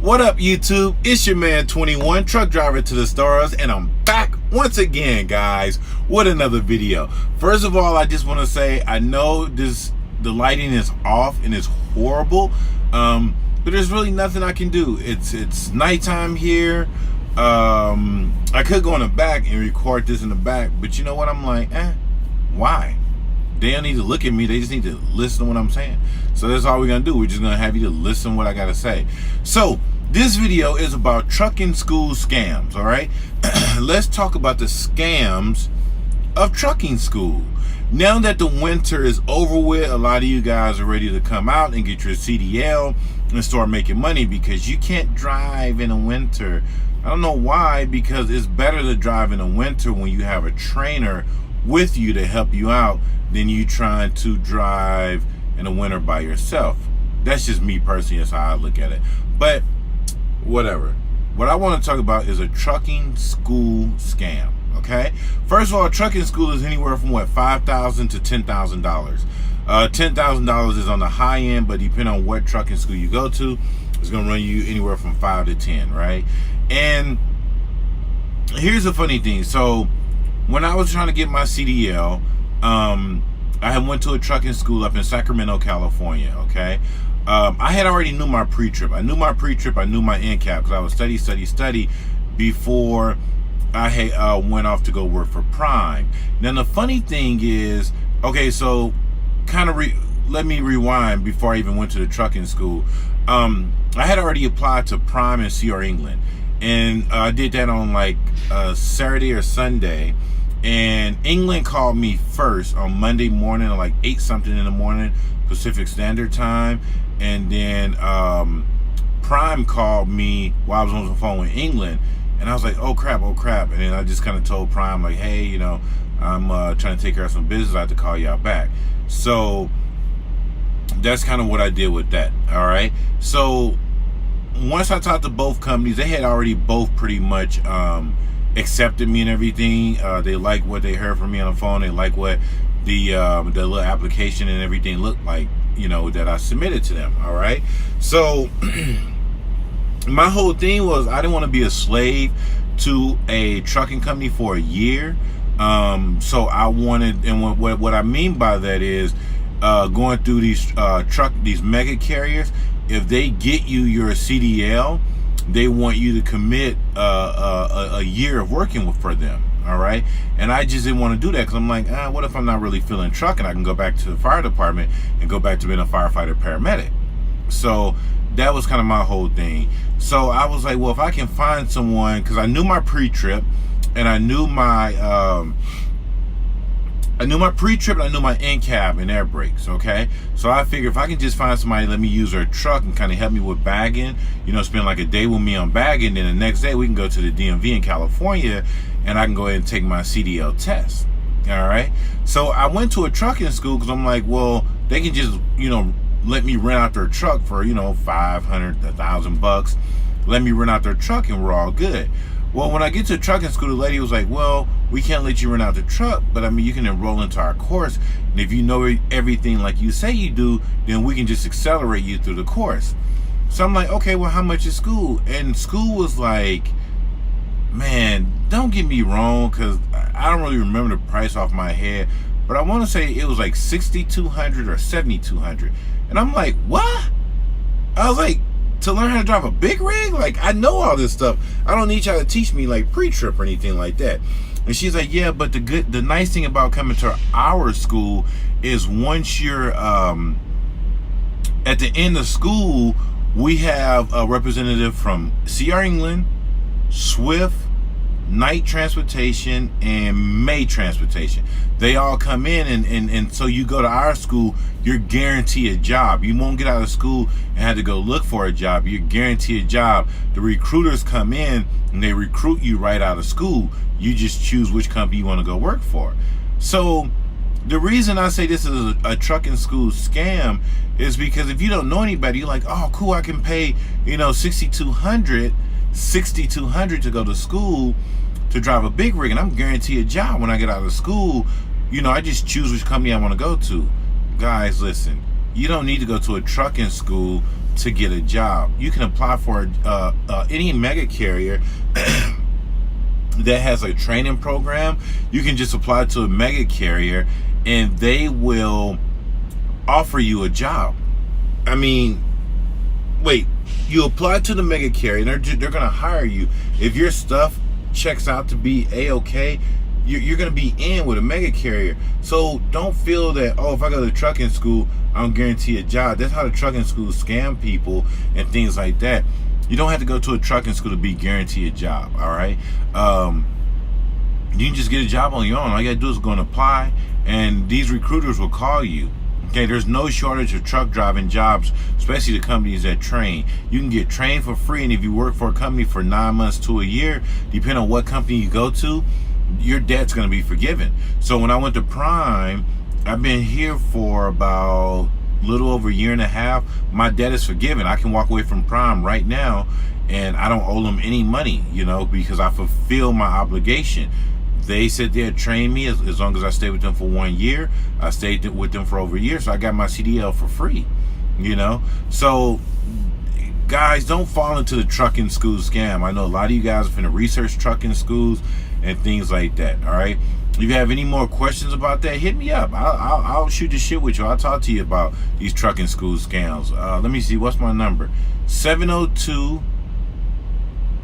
What up, YouTube? It's your man 21, truck driver to the stars, and I'm back once again, guys, with another video. First of all, I just want to say I know the lighting is off and it's horrible, but there's really nothing I can do. It's nighttime here. I could go in the back and record this in the back, but you know what? I'm like, why? They don't need to look at me. They just need to listen to what I'm saying. So that's all we're going to do. We're just going to have you to listen to what I got to say. So this video is about trucking school scams, all right? Let's talk about the scams of trucking school. Now that the winter is over with, a lot of you guys are ready to come out and get your CDL and start making money because you can't drive in the winter. I don't know why, because it's better to drive in the winter when you have a trainer with you to help you out than you trying to drive in the winter by yourself. That's just me personally. That's how I look at it. But whatever. What I want to talk about is a trucking school scam. Okay. First of all, trucking school is anywhere from what, $5,000 to $10,000. $10,000 is on the high end, but depending on what trucking school you go to, it's gonna run you anywhere from 5 to 10, right? And here's the funny thing. So when I was trying to get my CDL, I had went to a trucking school up in Sacramento, California, okay? I had already knew my pre-trip. I knew my pre-trip, I knew my NCAP, because I was study before I had, went off to go work for Prime. Now the funny thing is, okay, so kind of let me rewind before I even went to the trucking school. I had already applied to Prime and CR England, and I did that on like Saturday or Sunday. And England called me first on Monday morning at like 8 something in the morning Pacific Standard Time, and then Prime called me while I was on the phone with England, and I was like, oh crap, and then I just kind of told Prime like, hey, you know, I'm trying to take care of some business, I have to call y'all back. So that's kind of what I did with that. All right, so once I talked to both companies, they had already both pretty much accepted me and everything. They like what they heard from me on the phone. They like what the little application and everything looked like, you know, that I submitted to them. All right, so my whole thing was I didn't want to be a slave to a trucking company for a year. So I wanted, and what I mean by that is going through these mega carriers. If they get you your CDL, they want you to commit a year of working for them. All right, and I just didn't want to do that because I'm like, what if I'm not really feeling trucking? I can go back to the fire department and go back to being a firefighter paramedic. So that was kind of my whole thing. So I was like, well, if I can find someone, because I knew my pre-trip and I knew my pre-trip and I knew my NCAP and air brakes, okay? So I figured if I can just find somebody, let me use their truck and kind of help me with bagging, you know, spend like a day with me on bagging, then the next day we can go to the DMV in California and I can go ahead and take my CDL test, all right? So I went to a trucking school because I'm like, well, they can just, you know, let me rent out their truck for, you know, $500, $1,000. Let me rent out their truck and we're all good. Well, when I get to trucking school, the lady was like, well, we can't let you rent out the truck, but I mean, you can enroll into our course. And if you know everything like you say you do, then we can just accelerate you through the course. So I'm like, okay, well, how much is school? And school was like, man, don't get me wrong, because I don't really remember the price off my head, but I want to say it was like $6,200 or $7,200. And I'm like, what? I was like, to learn how to drive a big rig? Like, I know all this stuff. I don't need y'all to teach me like pre-trip or anything like that. And she's like, yeah, but the nice thing about coming to our school is once you're at the end of school, we have a representative from CR England, Swift, Knight Transportation, and May Transportation. They all come in, and so you go to our school, you're guaranteed a job. You won't get out of school and have to go look for a job. You're guaranteed a job. The recruiters come in and they recruit you right out of school. You just choose which company you want to go work for. So the reason I say this is a trucking school scam is because if you don't know anybody, you're like, oh cool, I can pay, you know, $6,200 to go to school to drive a big rig, and I'm guaranteed a job when I get out of school. You know, I just choose which company I want to go to. Guys, listen, you don't need to go to a trucking school to get a job. You can apply for any mega carrier that has a training program. You can just apply to a mega carrier and they will offer you a job. I mean, wait, you apply to the mega carrier and they're going to hire you. If your stuff checks out to be A-okay, you're going to be in with a mega carrier. So don't feel that, oh, if I go to trucking school, I'm guaranteed a job. That's how the trucking schools scam people and things like that. You don't have to go to a trucking school to be guaranteed a job, all right? You can just get a job on your own. All you got to do is go and apply, and these recruiters will call you. Okay, there's no shortage of truck driving jobs, especially the companies that train. You can get trained for free, and if you work for a company for 9 months to a year, depending on what company you go to, your debt's going to be forgiven. So when I went to Prime, I've been here for about a little over a year and a half. My debt is forgiven. I can walk away from Prime right now, and I don't owe them any money, you know, because I fulfill my obligation. They said they'd train me as long as I stayed with them for 1 year. I stayed with them for over a year, so I got my CDL for free, you know. So, guys, don't fall into the trucking school scam. I know a lot of you guys are finna research trucking schools and things like that, all right? If you have any more questions about that, hit me up. I'll shoot the shit with you. I'll talk to you about these trucking school scams. Let me see. What's my number? 702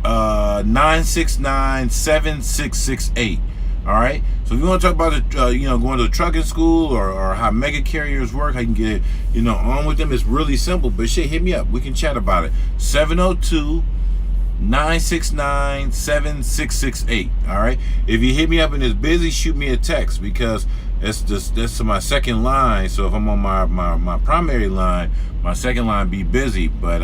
969 7668. All right. So if you want to talk about going to a trucking school or how mega carriers work, how you can get on with them, it's really simple. But shit, hit me up. We can chat about it. 702 969 7668. All right. If you hit me up and it's busy, shoot me a text, because that's my second line. So if I'm on my primary line, my second line be busy. But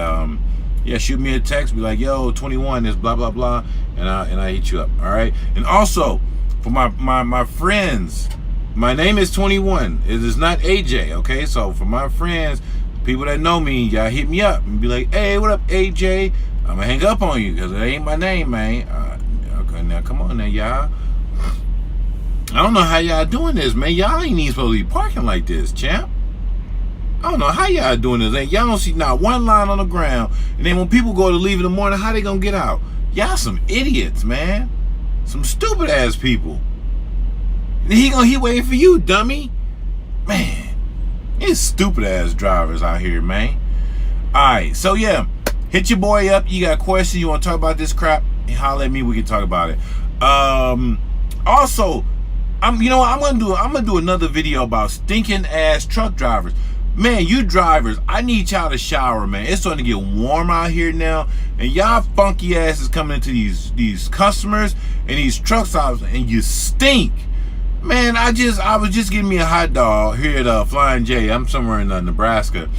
yeah, shoot me a text. Be like, yo, 21 is blah blah blah, and I hit you up. All right. And also for my friends, my name is 21. It is not AJ. Okay. So for my friends, people that know me, y'all hit me up and be like, hey, what up, AJ? I'm gonna hang up on you because it ain't my name, man. Okay, now come on now, y'all. I don't know how y'all doing this, man. Y'all ain't even supposed to be parking like this, champ. I don't know how y'all doing this. Y'all don't see not one line on the ground. And then when people go to leave in the morning, how they gonna get out? Y'all some idiots, man. Some stupid ass people. And he waiting for you, dummy. Man, it's stupid ass drivers out here, man. Alright, so yeah. Hit your boy up. You got questions, you want to talk about this crap, holler at me, we can talk about it. Also, I'm gonna do another video about stinking ass truck drivers. Man, you drivers, I need y'all to shower, man. It's starting to get warm out here now, and y'all funky asses coming into these customers and these truck stops, and you stink. Man, I was just getting me a hot dog here at Flying J. I'm somewhere in Nebraska.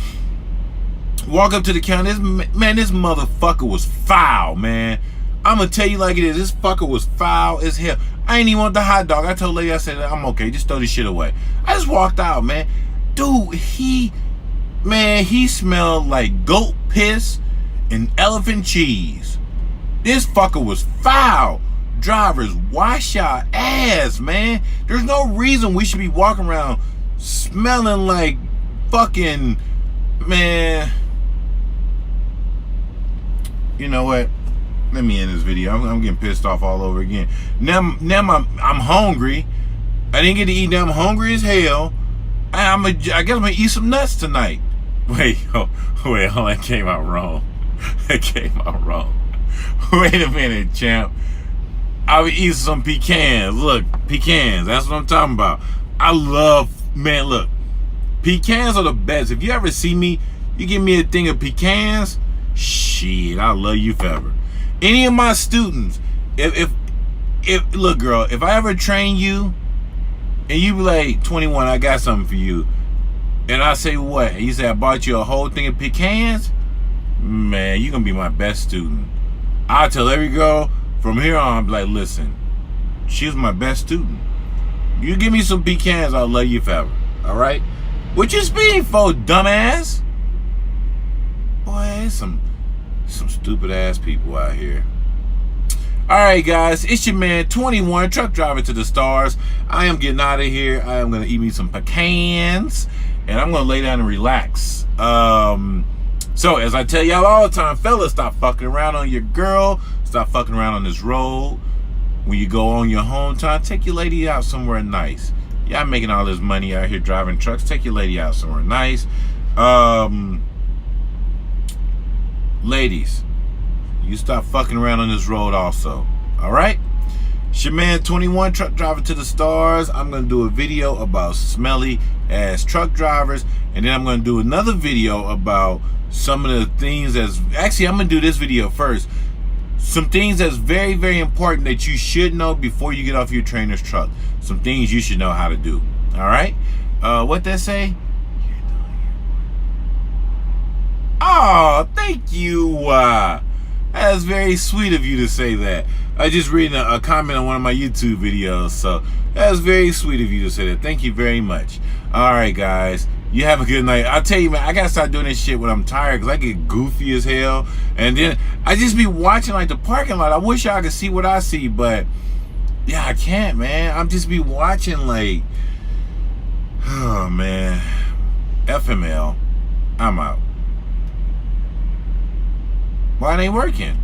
Walk up to the counter. This motherfucker was foul, man. I'm gonna tell you like it is. This fucker was foul as hell. I ain't even want the hot dog. I told lady, I said, I'm okay. Just throw this shit away. I just walked out, man. Dude, he smelled like goat piss and elephant cheese. This fucker was foul. Drivers, wash your ass, man. There's no reason we should be walking around smelling like fucking, man. You know what? Let me end this video. I'm getting pissed off all over again. Now I'm hungry. I didn't get to eat. Now I'm hungry as hell. I guess I'm gonna eat some nuts tonight. Wait, hold on. That came out wrong. That came out wrong. Wait a minute, champ. I would eat some pecans. Look, pecans. That's what I'm talking about. Man, look. Pecans are the best. If you ever see me, you give me a thing of pecans. Shit, I love you forever. Any of my students, if look, girl, if I ever train you and you be like, 21, I got something for you, and I say what? And you say I bought you a whole thing of pecans, man, you gonna be my best student. I'll tell every girl from here on, I'll be like, listen, she's my best student. You give me some pecans, I'll love you forever. All right? What you speeding for, dumbass? Boy, it's some stupid ass people out here. Alright guys, it's your man 21, truck driver to the stars. I am getting out of here. I am gonna eat me some pecans, and I'm gonna lay down and relax. So as I tell y'all all the time, fellas, stop fucking around on your girl. Stop fucking around on this road. When you go on your home time, take your lady out somewhere nice. Y'all making all this money out here driving trucks. Take your lady out somewhere nice. Ladies, you stop fucking around on this road also. All right? It's your man 21, truck driver to the stars. I'm going to do a video about smelly ass truck drivers. And then I'm going to do another video about some of the things that's... Actually, I'm going to do this video first. Some things that's very, very important that you should know before you get off your trainer's truck. Some things you should know how to do. All right? What that say? Oh, thank you. That's very sweet of you to say that. I just read a comment on one of my YouTube videos, so that's very sweet of you to say that. Thank you very much. All right, guys. You have a good night. I'll tell you, man, I gotta start doing this shit when I'm tired, because I get goofy as hell. And then I just be watching like the parking lot. I wish y'all could see what I see, but yeah, I can't, man. I'm just be watching like, oh man. FML. I'm out. Why it ain't working?